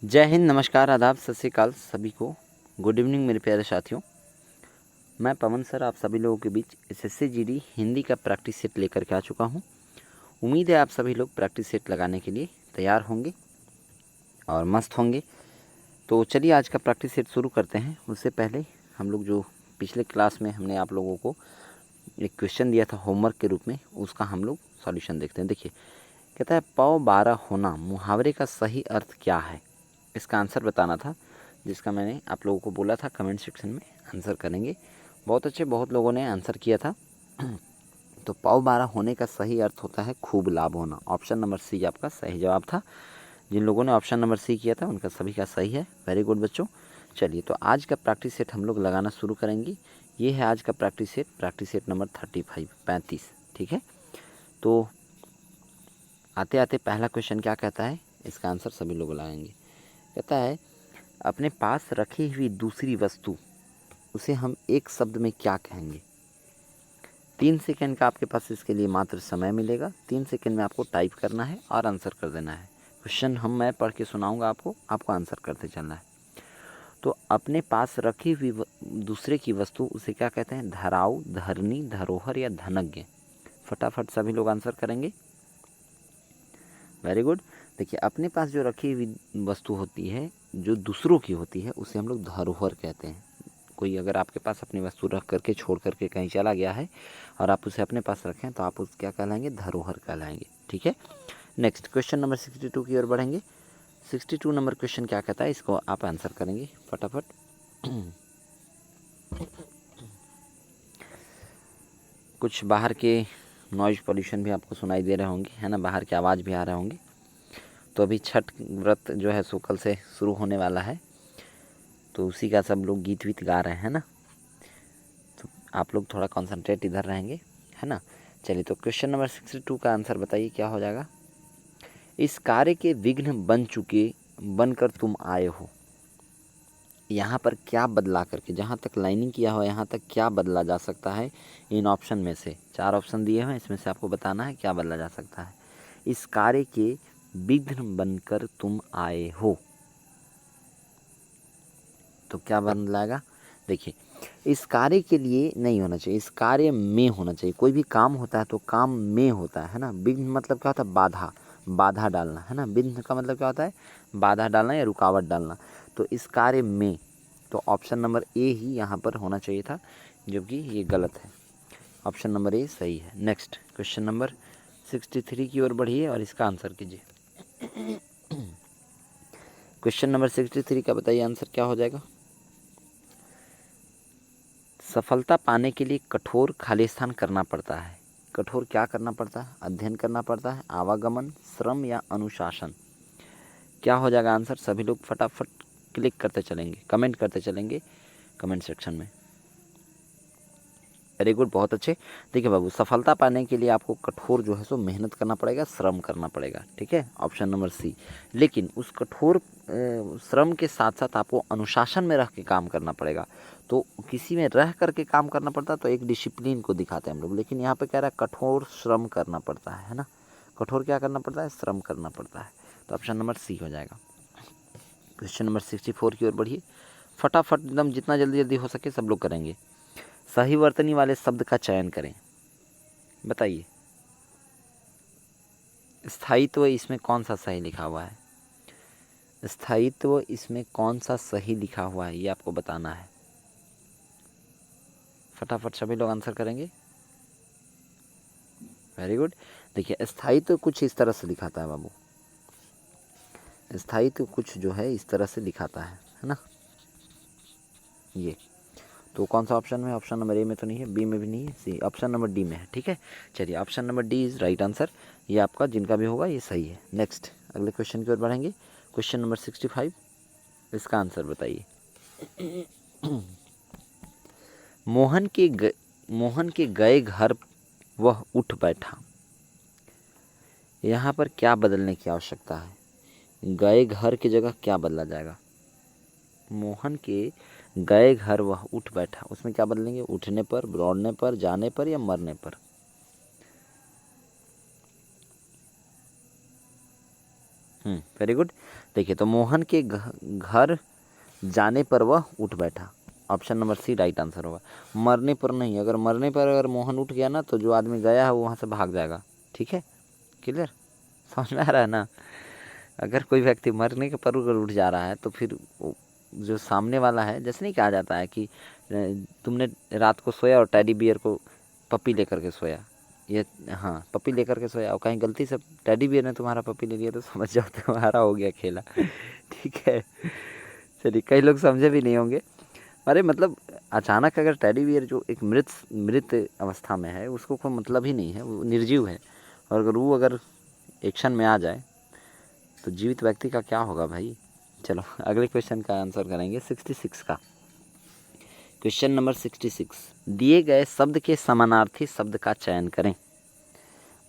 जय हिंद, नमस्कार, आदाब, सत श्री अकाल सभी को। गुड इवनिंग मेरे प्यारे साथियों। मैं पवन सर आप सभी लोगों के बीच एसएससी जीडी हिंदी का प्रैक्टिस सेट लेकर के आ चुका हूं। उम्मीद है आप सभी लोग प्रैक्टिस सेट लगाने के लिए तैयार होंगे और मस्त होंगे। तो चलिए आज का प्रैक्टिस सेट शुरू करते हैं। उससे पहले हम लोग जो पिछले क्लास में हमने आप लोगों को एक क्वेश्चन दिया था होमवर्क के रूप में, उसका हम लोग सॉल्यूशन देखते हैं। देखिए, कहता है पौ 12 होना मुहावरे का सही अर्थ क्या है। इसका आंसर बताना था, जिसका मैंने आप लोगों को बोला था कमेंट सेक्शन में आंसर करेंगे। बहुत अच्छे, बहुत लोगों ने आंसर किया था। तो पौ 12 होने का सही अर्थ होता है खूब लाभ होना। ऑप्शन नंबर सी आपका सही जवाब था। जिन लोगों ने ऑप्शन नंबर सी किया था उनका सभी का सही है। वेरी गुड बच्चों। चलिए, तो आज का प्रैक्टिस सेट हम लोग लगाना शुरू करेंगे। ये है आज का प्रैक्टिस सेट नंबर 35। ठीक है, तो आते आते पहला क्वेश्चन क्या कहता है, इसका आंसर सभी लोग लगाएंगे। कहता है अपने पास रखी हुई दूसरी वस्तु, उसे हम एक शब्द में क्या कहेंगे। 3 सेकंड का आपके पास इसके लिए मात्र समय मिलेगा। 3 सेकंड में आपको टाइप करना है और आंसर कर देना है। क्वेश्चन मैं पढ़ के सुनाऊंगा आपको आंसर करते चलना है। तो अपने पास रखी हुई दूसरे की वस्तु, उसे क्या कहते हैं। धराऊ, धरनी, धरोहर या धनज्ञ। फटाफट सभी लोग आंसर करेंगे। Very good. देखिए, अपने पास जो रखी हुई वस्तु होती है, जो दूसरों की होती है, उसे हम लोग धरोहर कहते हैं। कोई अगर आपके पास अपनी वस्तु रख करके छोड़ करके कहीं चला गया है और आप उसे अपने पास रखें, तो आप उस क्या कहलाएंगे, धरोहर कहलाएंगे। ठीक है, नेक्स्ट क्वेश्चन नंबर 62 की ओर बढ़ेंगे। 62 नंबर क्वेश्चन क्या कहता है, इसको आप आंसर करेंगे फटाफट। कुछ बाहर के नॉइज़ पॉल्यूशन भी आपको सुनाई दे रहे होंगे, है ना, बाहर की आवाज़ भी आ रहे होंगे। तो अभी छठ व्रत जो है सो कल से शुरू होने वाला है, तो उसी का सब लोग गीत वीत गा रहे हैं ना, तो आप लोग थोड़ा कंसंट्रेट इधर रहेंगे, है ना। चलिए, तो क्वेश्चन नंबर 62 का आंसर बताइए क्या हो जाएगा। इस कार्य के विघ्न बनकर तुम आए हो। यहाँ पर क्या बदला करके, जहाँ तक लाइनिंग किया हो यहाँ तक क्या बदला जा सकता है। इन ऑप्शन में से 4 ऑप्शन दिए हुए हैं, इसमें से आपको बताना है क्या बदला जा सकता है। इस कार्य के विघ्न बनकर तुम आए हो, तो क्या बदलाएगा। देखिए, इस कार्य के लिए नहीं होना चाहिए, इस कार्य में होना चाहिए। कोई भी काम होता है तो काम में होता है ना। विघ्न मतलब क्या होता है, बाधा डालना, है ना। विघ्न का मतलब क्या होता है, बाधा डालना या रुकावट डालना। तो इस कार्य में, तो ऑप्शन नंबर ए ही यहाँ पर होना चाहिए था, जबकि ये गलत है। ऑप्शन नंबर ए सही है। नेक्स्ट क्वेश्चन नंबर 63 की ओर बढ़िए और इसका आंसर कीजिए। क्वेश्चन नंबर 63 का बताइए आंसर क्या हो जाएगा। सफलता पाने के लिए कठोर खालिस्तान करना पड़ता है। कठोर क्या करना पड़ता है, अध्ययन करना पड़ता है, आवागमन, श्रम या अनुशासन। क्या हो जाएगा आंसर, सभी लोग फटाफट क्लिक करते चलेंगे, कमेंट करते चलेंगे कमेंट सेक्शन में। वेरी गुड, बहुत अच्छे। देखिए बाबू, सफलता पाने के लिए आपको कठोर जो है सो मेहनत करना पड़ेगा, श्रम करना पड़ेगा। ठीक है, ऑप्शन नंबर सी। लेकिन उस कठोर श्रम के साथ साथ आपको अनुशासन में रह के काम करना पड़ेगा। तो किसी में रह करके काम करना पड़ता है तो एक डिसिप्लिन को दिखाते हैं हम लोग, लेकिन यहाँ पे कह रहा है कठोर श्रम करना पड़ता है ना। कठोर क्या करना पड़ता है, श्रम करना पड़ता है। तो ऑप्शन नंबर सी हो जाएगा। क्वेश्चन नंबर 64 की ओर बढ़िए, फटाफट एकदम, जितना जल्दी जल्दी हो सके सब लोग करेंगे। सही वर्तनी वाले शब्द का चयन करें। बताइए, स्थायित्व इसमें कौन सा सही लिखा हुआ है। स्थायित्व इसमें कौन सा सही लिखा हुआ है, ये आपको बताना है। फटाफट सभी लोग आंसर करेंगे। Very good. देखिए, स्थायित्व कुछ इस तरह से लिखाता है बाबू, स्थायित्व कुछ जो है इस तरह से लिखाता है ना। ये तो कौन सा ऑप्शन में, ऑप्शन नंबर ए में तो नहीं है, बी में भी नहीं है, सी, ऑप्शन नंबर डी में है। ठीक है, चलिए, option number D is right answer. ये आपका जिनका भी होगा ये सही है। नेक्स्ट अगले क्वेश्चन की ओर बढ़ेंगे। क्वेश्चन नंबर 65, इसका आंसर बताइए। मोहन के गए घर वह उठ बैठा। यहाँ पर क्या बदलने की आवश्यकता है, गए घर की जगह क्या बदला जाएगा। मोहन के गए घर वह उठ बैठा, उसमें क्या बदलेंगे, उठने पर, दौड़ने पर, जाने पर या मरने पर। Very good. देखिए, तो मोहन के घर जाने पर वह उठ बैठा। Option number C right answer होगा। मरने पर नहीं, अगर मरने पर अगर मोहन उठ गया ना, तो जो आदमी गया है वो वहाँ से भाग जाएगा। ठीक है, क्लियर, समझ में आ रहा है ना। अगर कोई व्यक्ति मरने के पर अगर उठ जा रहा है तो फिर जो सामने वाला है, जैसे नहीं कहा जाता है कि तुमने रात को सोया और टेडी बियर को पप्पी लेकर के सोया, ये हाँ पप्पी लेकर के सोया और कहीं गलती से टेडी बियर ने तुम्हारा पप्पी ले लिया, तो समझ जाओ तुम्हारा हो गया खेला। ठीक है, चलिए, कई लोग समझे भी नहीं होंगे। अरे मतलब अचानक अगर टेडी बियर जो एक मृत अवस्था में है, उसको कोई मतलब ही नहीं है, वो निर्जीव है, और अगर वो एक्शन में आ जाए तो जीवित व्यक्ति का क्या होगा भाई। चलो अगले क्वेश्चन का आंसर करेंगे 66 का। क्वेश्चन नंबर 66, दिए गए शब्द के समानार्थी शब्द का चयन करें।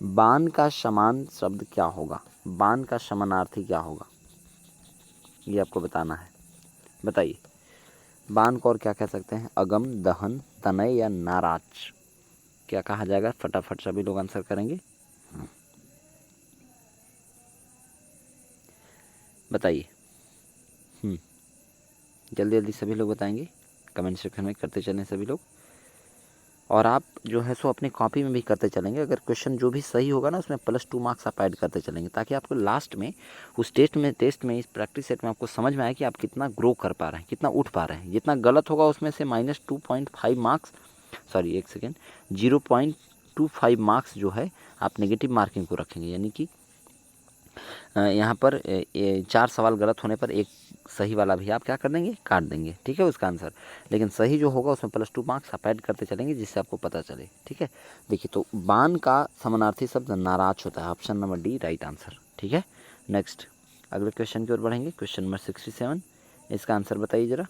बाण का समान शब्द क्या होगा, बाण का समानार्थी क्या होगा, ये आपको बताना है। बताइए, बाण को और क्या कह सकते हैं? अगम, दहन, तनय या नाराज, क्या कहा जाएगा? फटाफट सभी लोग आंसर करेंगे, बताइए। जल्दी जल्दी सभी लोग बताएंगे, कमेंट सेक्शन में करते चलें सभी लोग। और आप जो है सो अपनी कॉपी में भी करते चलेंगे। अगर क्वेश्चन जो भी सही होगा ना, उसमें +2 मार्क्स आप ऐड करते चलेंगे, ताकि आपको लास्ट में उस टेस्ट में इस प्रैक्टिस सेट में आपको समझ में आए कि आप कितना ग्रो कर पा रहे हैं, कितना उठ पा रहे हैं। जितना गलत होगा उसमें से -2.5 मार्क्स, सॉरी 1 सेकेंड, 0.25 मार्क्स जो है आप नेगेटिव मार्किंग को रखेंगे। यानी कि यहाँ पर 4 सवाल गलत होने पर एक सही वाला भी आप क्या कर देंगे? काट देंगे। ठीक है, उसका आंसर। लेकिन सही जो होगा उसमें +2 मार्क्स आप ऐड करते चलेंगे, जिससे आपको पता चले। ठीक है, देखिए, तो बाण का समानार्थी शब्द नाराज होता है। Option number D right answer. ठीक है, नेक्स्ट अगले क्वेश्चन की ओर बढ़ेंगे। क्वेश्चन नंबर 67, इसका आंसर बताइए जरा।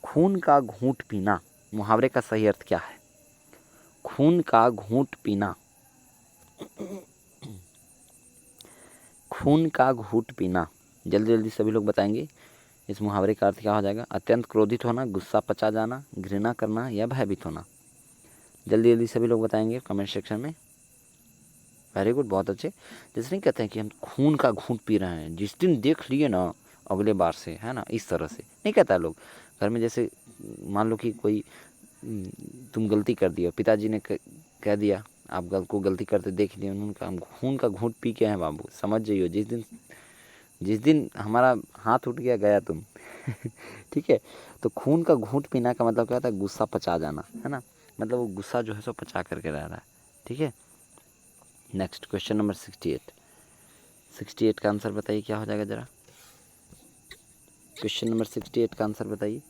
खून का घूंट पीना, मुहावरे का सही अर्थ क्या है? खून का घूंट पीना, खून का घूंट पीना, जल्दी जल्दी सभी लोग बताएंगे। इस मुहावरे का अर्थ क्या हो जाएगा? अत्यंत क्रोधित होना, गुस्सा पचा जाना, घृणा करना या भयभीत होना। जल्दी जल्दी सभी लोग बताएंगे कमेंट सेक्शन में। वेरी गुड, बहुत अच्छे। जैसे नहीं कहते हैं कि हम खून का घूंट पी रहे हैं, जिस दिन देख लिए ना अगले बार से, है ना, इस तरह से नहीं कहता है लोग। घर में जैसे मान लो कि कोई तुम गलती कर दिया, पिताजी ने कह दिया, आप को गलती करते देख लिए, उन्होंने कहा हम खून का घूंट पी के हैं बाबू, समझ जाइयो जिस दिन हमारा हाथ उठ गया तुम। ठीक है, तो खून का घूंट पीना का मतलब क्या होता है? गुस्सा पचा जाना, है ना, मतलब वो गुस्सा जो है सो पचा करके रह रहा है। ठीक है, नेक्स्ट क्वेश्चन नंबर 68 का आंसर बताइए, क्या हो जाएगा जरा। क्वेश्चन नंबर 68 का आंसर बताइए।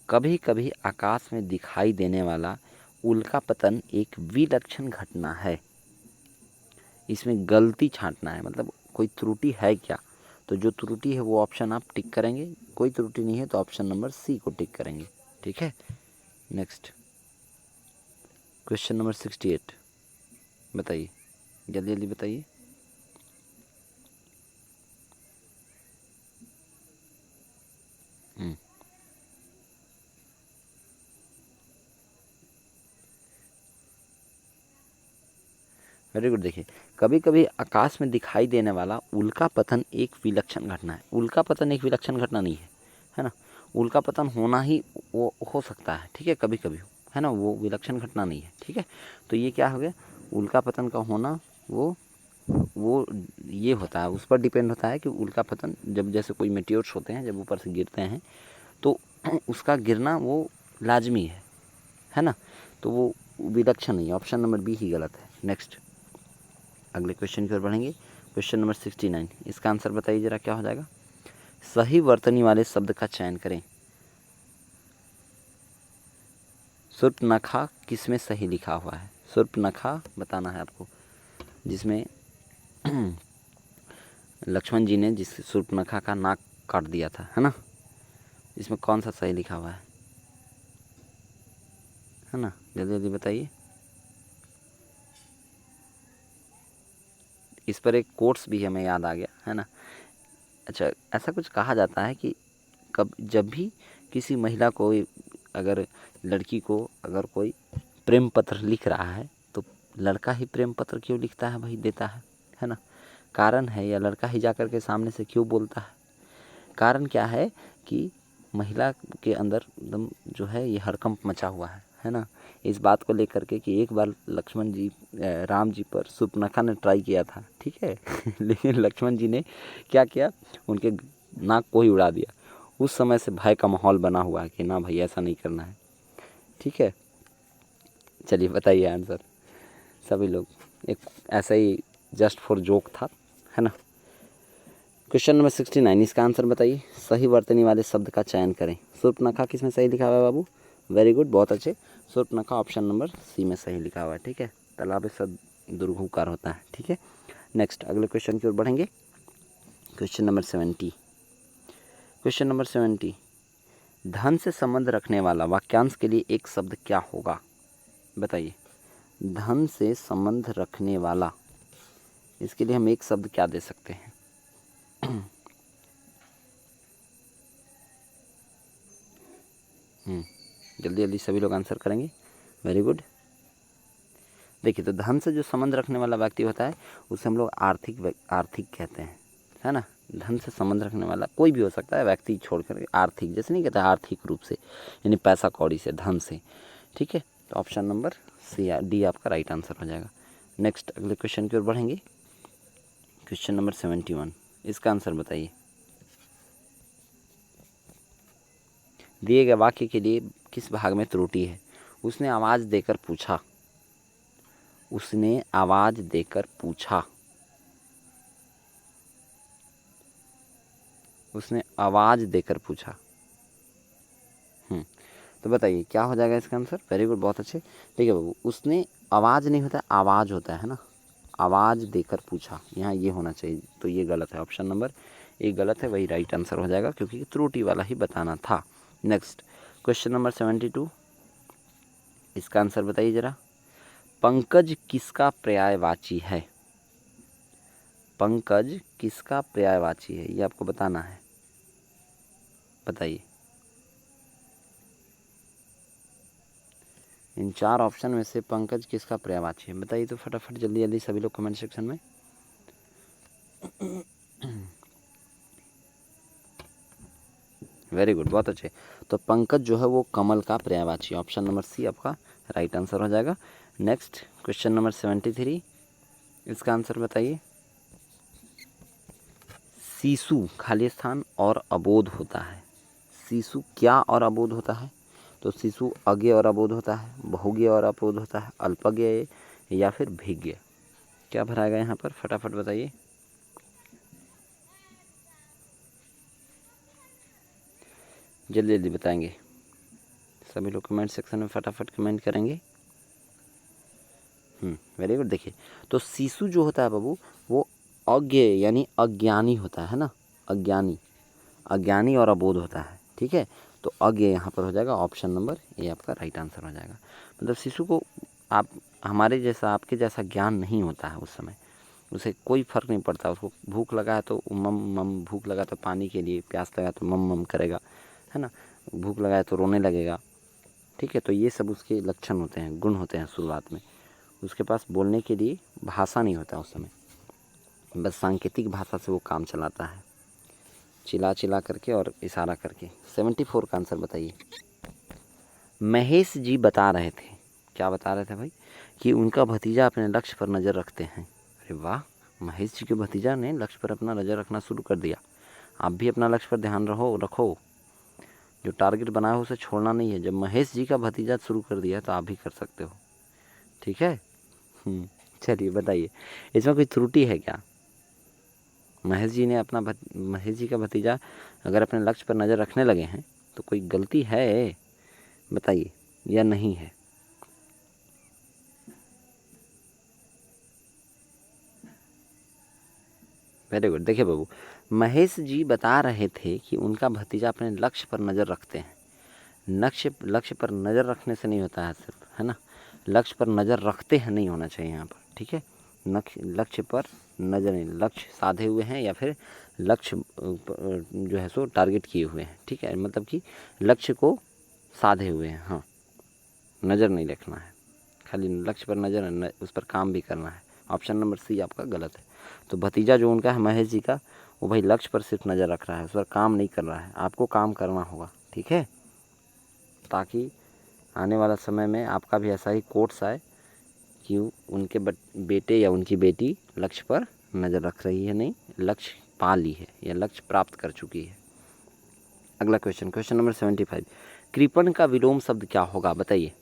कभी कभी आकाश में दिखाई देने वाला उल्का पतन एक विलक्षण घटना है। इसमें गलती छांटना है, मतलब कोई त्रुटि है क्या? तो जो त्रुटि है वो ऑप्शन आप टिक करेंगे, कोई त्रुटि नहीं है तो ऑप्शन नंबर सी को टिक करेंगे। ठीक है, नेक्स्ट क्वेश्चन नंबर 68 बताइए, जल्दी जल्दी बताइए। Very good. देखिए, कभी कभी आकाश में दिखाई देने वाला उल्का पतन एक विलक्षण घटना है। उल्का पतन एक विलक्षण घटना नहीं है ना। उल्का पतन होना ही वो हो सकता है, ठीक है, कभी कभी, है ना, वो विलक्षण घटना नहीं है। ठीक है, तो ये क्या हो गया? उल्का पतन का होना वो ये होता है, उस पर डिपेंड होता है कि उल्का पतन जब, जैसे कोई मेटियोर्स होते हैं जब ऊपर से गिरते हैं, तो उसका गिरना वो लाजमी है ना, तो वो विलक्षण नहीं है। ऑप्शन नंबर बी ही गलत है। नेक्स्ट अगले क्वेश्चन की ओर बढ़ेंगे। क्वेश्चन नंबर 69, इसका आंसर बताइए जरा, क्या हो जाएगा? सही वर्तनी वाले शब्द का चयन करें। शूर्पणखा किसमें सही लिखा हुआ है? शूर्पणखा बताना है आपको, जिसमें लक्ष्मण जी ने जिस शूर्पणखा का नाक काट दिया था, है ना, इसमें कौन सा सही लिखा हुआ है ना, जल्दी जल्दी बताइए। इस पर एक कोट्स भी हमें याद आ गया, है ना। अच्छा, ऐसा कुछ कहा जाता है कि जब भी किसी महिला को, अगर लड़की को अगर कोई प्रेम पत्र लिख रहा है, तो लड़का ही प्रेम पत्र क्यों लिखता है भाई, देता है ना। कारण है, या लड़का ही जा कर के सामने से क्यों बोलता है? कारण क्या है कि महिला के अंदर एकदम जो है ये हड़कंप मचा हुआ है ना, इस बात को लेकर के कि एक बार लक्ष्मण जी राम जी पर शूर्पणखा ने ट्राई किया था, ठीक है लेकिन लक्ष्मण जी ने क्या किया, उनके नाक को ही उड़ा दिया। उस समय से भय का माहौल बना हुआ है कि ना भाई ऐसा नहीं करना है, ठीक है। चलिए बताइए आंसर सभी लोग, एक ऐसा ही जस्ट फॉर जोक था, है ना। क्वेश्चन नंबर 69, इसका आंसर बताइए। सही वर्तनी वाले शब्द का चयन करें। शूर्पणखा किसमें सही लिखा हुआ है बाबू? वेरी गुड, बहुत अच्छे। शूर्पणखा ऑप्शन नंबर सी में सही लिखा हुआ है, ठीक है। तालाब सब दुर्घुकार होता है, ठीक है। नेक्स्ट अगले क्वेश्चन की ओर बढ़ेंगे। Question number 70। क्वेश्चन नंबर 70, धन से संबंध रखने वाला वाक्यांश के लिए एक शब्द क्या होगा? बताइए। धन से संबंध रखने वाला, इसके लिए हम एक शब्द क्या दे सकते हैं? जल्दी जल्दी सभी लोग आंसर करेंगे। Very good. देखिए, तो धन से जो संबंध रखने वाला व्यक्ति होता है उसे हम लोग आर्थिक कहते हैं, है ना। धन से संबंध रखने वाला कोई भी हो सकता है, व्यक्ति छोड़कर आर्थिक, जैसे नहीं कहता आर्थिक रूप से, यानी पैसा कौड़ी से, धन से, ठीक है। तो ऑप्शन नंबर सी डी आपका राइट आंसर हो जाएगा। नेक्स्ट अगले क्वेश्चन की ओर बढ़ेंगे। क्वेश्चन नंबर 71, इसका आंसर बताइए। दिए गए वाक्य के लिए किस भाग में त्रुटि है? उसने आवाज़ देकर पूछा। उसने आवाज़ देकर पूछा। उसने आवाज़ देकर पूछा। तो बताइए क्या हो जाएगा इसका आंसर? वेरी गुड, बहुत अच्छे। ठीक है बाबू, उसने आवाज़ नहीं होता, आवाज़ होता है ना। आवाज़ देकर पूछा, यहाँ ये होना चाहिए, तो ये गलत है। ऑप्शन नंबर एक गलत है, वही राइट आंसर हो जाएगा क्योंकि त्रुटि वाला ही बताना था। नेक्स्ट क्वेश्चन नंबर 72, इसका आंसर बताइए जरा। पंकज किसका पर्यायवाची है? पंकज किसका पर्यायवाची है, ये आपको बताना है। बताइए। इन चार ऑप्शन में से पंकज किसका पर्यायवाची है? बताइए तो फटाफट, जल्दी जल्दी सभी लोग कमेंट सेक्शन में। वेरी गुड, बहुत अच्छे। तो पंकज जो है वो कमल का पर्यायवाची, ऑप्शन नंबर सी आपका राइट आंसर हो जाएगा। नेक्स्ट क्वेश्चन नंबर 73, इसका आंसर बताइए। शिशु खाली स्थान और अबोध होता है। शिशु क्या और अबोध होता है? तो शिशु अज्ञ और अबोध होता है, बहुज्ञ और अबोध होता है, अल्पज्ञ या फिर भिज्ञ। क्या भराएगा यहाँ पर, फटाफट बताइए। जल्दी जल्दी बताएंगे सभी लोग, कमेंट सेक्शन में फटाफट कमेंट करेंगे। Very good. देखिए, तो शिशु जो होता है बाबू वो अज्ञ यानी अज्ञानी होता है ना, अज्ञानी और अबोध होता है, ठीक है। तो अज्ञ यहाँ पर हो जाएगा, ऑप्शन नंबर ए आपका राइट आंसर हो जाएगा। मतलब शिशु को आप हमारे जैसा, आपके जैसा ज्ञान नहीं होता है उस समय, उसे कोई फ़र्क नहीं पड़ता। उसको भूख लगा है तो मम मम, भूख लगा तो पानी के लिए, प्यास लगा तो मम मम करेगा, है ना। भूख लगा है तो रोने लगेगा, ठीक है। तो ये सब उसके लक्षण होते हैं, गुण होते हैं शुरुआत में। उसके पास बोलने के लिए भाषा नहीं होता उस समय, बस सांकेतिक भाषा से वो काम चलाता है, चिल्ला चिल्ला करके और इशारा करके। 74 का आंसर बताइए। महेश जी बता रहे थे, क्या बता रहे थे भाई? कि उनका भतीजा अपने लक्ष्य पर नज़र रखते हैं। अरे वाह, महेश जी के भतीजा ने लक्ष्य पर अपना नज़र रखना शुरू कर दिया। आप भी अपना लक्ष्य पर ध्यान रखो, जो टारगेट बनाया हो उसे छोड़ना नहीं है। जब महेश जी का भतीजा शुरू कर दिया तो आप भी कर सकते हो, ठीक है। चलिए बताइए, इसमें कोई त्रुटि है क्या? महेश जी का भतीजा अगर अपने लक्ष्य पर नज़र रखने लगे हैं तो कोई गलती है, बताइए, या नहीं है? Very good. देखिए बाबू, महेश जी बता रहे थे कि उनका भतीजा अपने लक्ष्य पर नज़र रखते हैं। लक्ष्य पर नज़र रखने से नहीं होता है सिर्फ, है ना। लक्ष्य पर नज़र रखते हैं नहीं होना चाहिए यहाँ पर, ठीक है। लक्ष्य पर नज़र नहीं, लक्ष्य साधे हुए हैं या फिर लक्ष्य जो है सो टारगेट किए हुए हैं, ठीक है। मतलब कि लक्ष्य को साधे हुए हैं, हाँ। नज़र नहीं रखना है, खाली लक्ष्य पर नज़र, उस पर काम भी करना है। ऑप्शन नंबर सी आपका गलत है। तो भतीजा जो उनका है महेश जी का, वो भाई लक्ष्य पर सिर्फ नज़र रख रहा है, उस पर काम नहीं कर रहा है। आपको काम करना होगा, ठीक है, ताकि आने वाला समय में आपका भी ऐसा ही कोट्स आए कि उनके बेटे या उनकी बेटी लक्ष्य पर नज़र रख रही है, नहीं लक्ष्य पा ली है या लक्ष्य प्राप्त कर चुकी है। अगला क्वेश्चन, क्वेश्चन नंबर 75, कृपण का विलोम शब्द क्या होगा, बताइए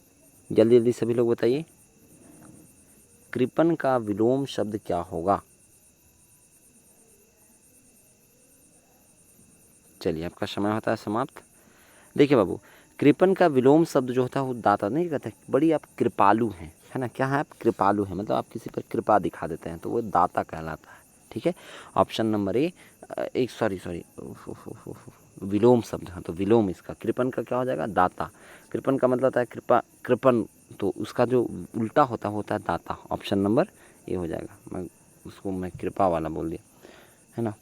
जल्दी जल्दी सभी लोग बताइए, कृपण का विलोम शब्द क्या होगा। चलिए आपका समय होता है समाप्त। देखिए बाबू, कृपण का विलोम शब्द जो होता है वो दाता, नहीं कहते बड़ी आप कृपालु हैं, है ना, क्या है आप कृपालु हैं, मतलब आप किसी पर कृपा दिखा देते हैं, तो वो दाता कहलाता है, ठीक है। ऑप्शन नंबर एक सॉरी विलोम शब्द, हाँ तो विलोम इसका, कृपण का क्या हो जाएगा, दाता। कृपण का मतलब होता है कृपा, कृपण, तो उसका जो उल्टा होता है दाता। ऑप्शन नंबर ये हो जाएगा, मैं कृपा वाला बोल दिया, है ना,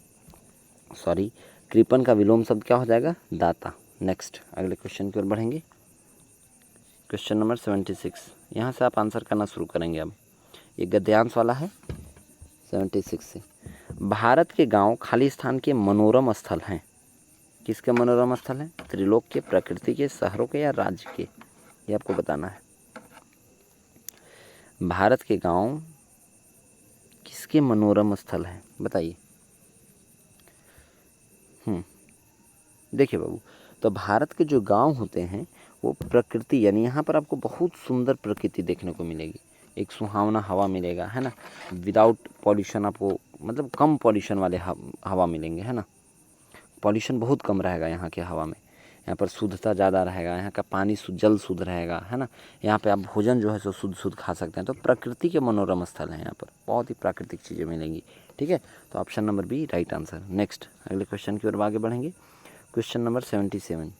सॉरी। कृपण का विलोम शब्द क्या हो जाएगा, दाता। नेक्स्ट अगले क्वेश्चन की ओर बढ़ेंगे, क्वेश्चन नंबर 76, यहाँ से आप आंसर करना शुरू करेंगे। अब ये गद्यांश वाला है 76 से। भारत के गांव खाली स्थान के मनोरम स्थल हैं, किसके मनोरम स्थल हैं, त्रिलोक के, प्रकृति के, शहरों के या राज्य के, ये आपको बताना है। भारत के गांव किसके मनोरम स्थल हैं, बताइए। देखिए बाबू, तो भारत के जो गांव होते हैं वो प्रकृति, यानी यहाँ पर आपको बहुत सुंदर प्रकृति देखने को मिलेगी, एक सुहावना हवा मिलेगा, है ना, विदाउट पॉल्यूशन, आपको मतलब कम पॉल्यूशन वाले हवा मिलेंगे, है ना, पॉल्यूशन बहुत कम रहेगा यहाँ के हवा में, यहाँ पर शुद्धता ज़्यादा रहेगा, यहाँ का पानी जल शुद्ध रहेगा, है ना, यहाँ पे आप भोजन जो है सो शुद्ध खा सकते हैं। तो प्रकृति के मनोरम स्थल हैं, यहाँ पर बहुत ही प्राकृतिक चीज़ें मिलेंगी, ठीक है। तो option number B right answer. Next अगले क्वेश्चन की ओर आगे बढ़ेंगे, क्वेश्चन नंबर 77,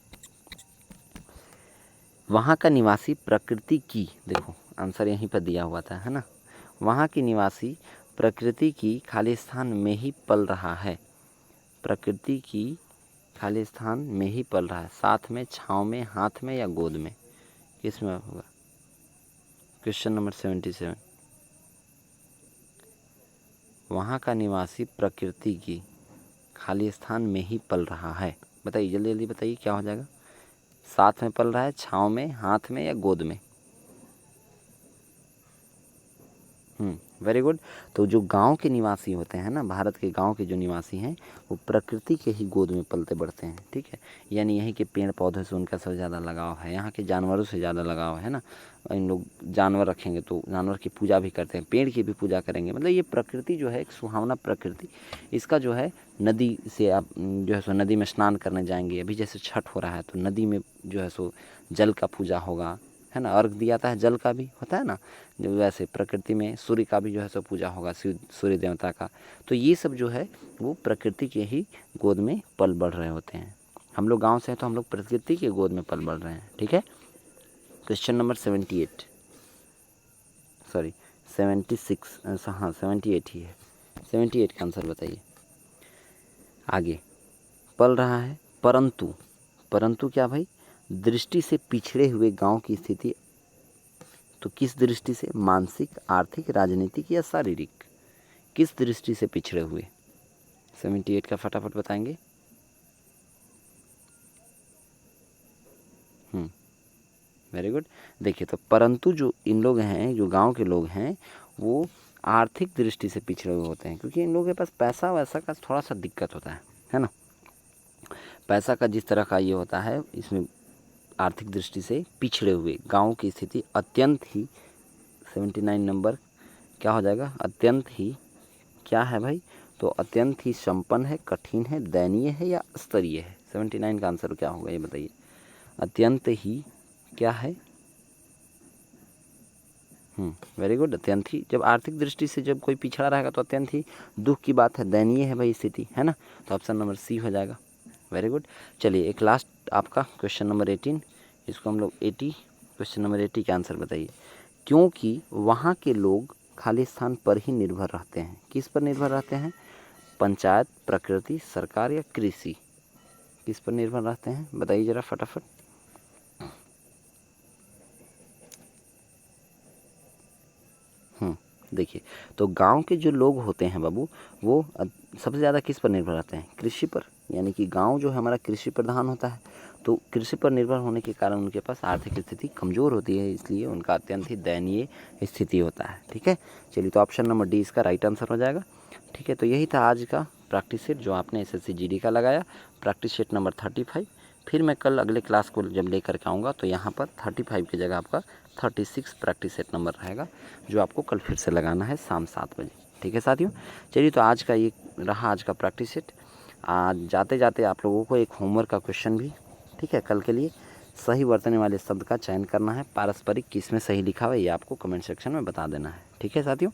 वहाँ का निवासी प्रकृति की, देखो आंसर यहीं पर दिया हुआ था, है ना, वहाँ की निवासी प्रकृति की खाली स्थान में ही पल रहा है, प्रकृति की खाली स्थान में ही पल रहा है, साथ में, छाँव में, हाथ में या गोद में, किस में होगा। क्वेश्चन नंबर 77, वहाँ का निवासी प्रकृति की खाली स्थान में ही पल रहा है, बताइए जल्दी जल्दी बताइए क्या हो जाएगा। साथ में पल रहा है, छाँव में, हाथ में या गोद में। Very good. तो जो गांव के निवासी होते हैं ना, भारत के गांव के जो निवासी हैं, वो प्रकृति के ही गोद में पलते बढ़ते हैं, ठीक है, यानी यहीं के पेड़ पौधे से उनका सबसे ज़्यादा लगाव है, यहाँ के जानवरों से ज़्यादा लगाव है ना, इन लोग जानवर रखेंगे तो जानवर की पूजा भी करते हैं, पेड़ की भी पूजा करेंगे, मतलब ये प्रकृति जो है एक सुहावना प्रकृति, इसका जो है नदी से आप जो है सो नदी में स्नान करने जाएंगे, अभी जैसे छठ हो रहा है तो नदी में जो है सो जल का पूजा होगा, है ना, अर्घ दिया जाता है, जल का भी होता है ना, जो वैसे प्रकृति में सूर्य का भी जो है सो पूजा होगा, सूर्य देवता का। तो ये सब जो है वो प्रकृति के ही गोद में पल बढ़ रहे होते हैं। हम लोग गांव से हैं तो हम लोग प्रकृति के गोद में पल बढ़ रहे हैं, ठीक है। क्वेश्चन नंबर 78, सॉरी 76, हाँ 78 ही है, 78 का आंसर बताइए। आगे पल रहा है, परंतु, परंतु क्या भाई, दृष्टि से पिछड़े हुए गांव की स्थिति, तो किस दृष्टि से, मानसिक, आर्थिक, राजनीतिक या शारीरिक, किस दृष्टि से पिछड़े हुए, 78 का फटाफट बताएंगे। Very good. देखिए तो परंतु जो इन लोग हैं, जो गांव के लोग हैं, वो आर्थिक दृष्टि से पिछड़े हुए होते हैं, क्योंकि इन लोगों के पास पैसा वैसा का थोड़ा सा दिक्कत होता है ना, पैसा का जिस तरह का ये होता है, इसमें आर्थिक दृष्टि से पिछड़े हुए गांव की स्थिति अत्यंत ही, 79 नंबर क्या हो जाएगा, अत्यंत ही क्या है भाई, तो अत्यंत ही संपन्न है, कठिन है, दयनीय है या स्तरीय है, 79 का आंसर क्या होगा ये बताइए। अत्यंत ही क्या है, वेरी गुड, अत्यंत ही, जब आर्थिक दृष्टि से जब कोई पिछड़ा रहेगा तो अत्यंत ही दुख की बात है, दयनीय है भाई स्थिति, है ना, तो ऑप्शन नंबर सी हो जाएगा। Very good. चलिए एक लास्ट आपका क्वेश्चन नंबर 18, इसको हम लोग 80, क्वेश्चन नंबर 80 का आंसर बताइए। क्योंकि वहाँ के लोग खाली स्थान पर ही निर्भर रहते हैं, किस पर निर्भर रहते हैं, पंचायत, प्रकृति, सरकार या कृषि, किस पर निर्भर रहते हैं, बताइए ज़रा फटाफट। देखिए, तो गांव के जो लोग होते हैं बाबू, वो सबसे ज़्यादा किस पर निर्भर रहते हैं? कृषि पर। यानी कि गांव जो है हमारा कृषि प्रधान होता है, तो कृषि पर निर्भर होने के कारण उनके पास आर्थिक स्थिति कमज़ोर होती है, इसलिए उनका अत्यंत ही दयनीय स्थिति होता है। ठीक है, चलिए, तो ऑप्शन नंबर डी इसका राइट आंसर हो जाएगा। ठीक है, तो यही था आज का प्रैक्टिस सेट जो आपने एसएससी जीडी का लगाया, प्रैक्टिस सेट नंबर 35। फिर मैं कल अगले क्लास को जब लेकर के आऊँगा तो यहाँ पर 35 की जगह आपका 36 प्रैक्टिस सेट नंबर रहेगा, जो आपको कल फिर से लगाना है शाम 7 बजे। ठीक है साथियों, चलिए, तो आज का ये रहा आज का प्रैक्टिस सेट। आज जाते जाते आप लोगों को एक होमवर्क का क्वेश्चन भी, ठीक है, कल के लिए सही बरतने वाले शब्द का चयन करना है। पारस्परिक किसमें सही लिखा हुआ है ये आपको कमेंट सेक्शन में बता देना है। ठीक है साथियों,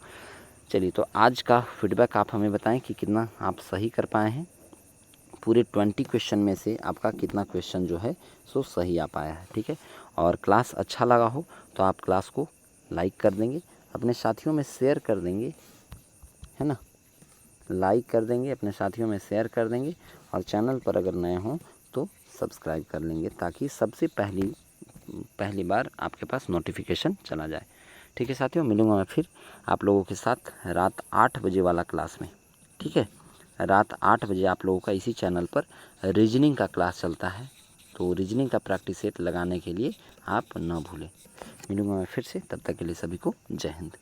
चलिए, तो आज का फीडबैक आप हमें बताएं कि कितना आप सही कर पाए हैं। पूरे 20 क्वेश्चन में से आपका कितना क्वेश्चन जो है सो सही आ पाया है। ठीक है, और क्लास अच्छा लगा हो तो आप क्लास को लाइक कर देंगे, अपने साथियों में शेयर कर देंगे, है ना, लाइक कर देंगे, अपने साथियों में शेयर कर देंगे, और चैनल पर अगर नए हों तो सब्सक्राइब कर लेंगे, ताकि सबसे पहली बार आपके पास नोटिफिकेशन चला जाए। ठीक है साथियों, मिलूँगा मैं फिर आप लोगों के साथ रात 8 बजे वाला क्लास में। ठीक है, रात 8 बजे आप लोगों का इसी चैनल पर रीजनिंग का क्लास चलता है, तो रीजनिंग का प्रैक्टिस सेट लगाने के लिए आप न भूलें। मिलूँगा मैं फिर से, तब तक के लिए सभी को जय हिंद।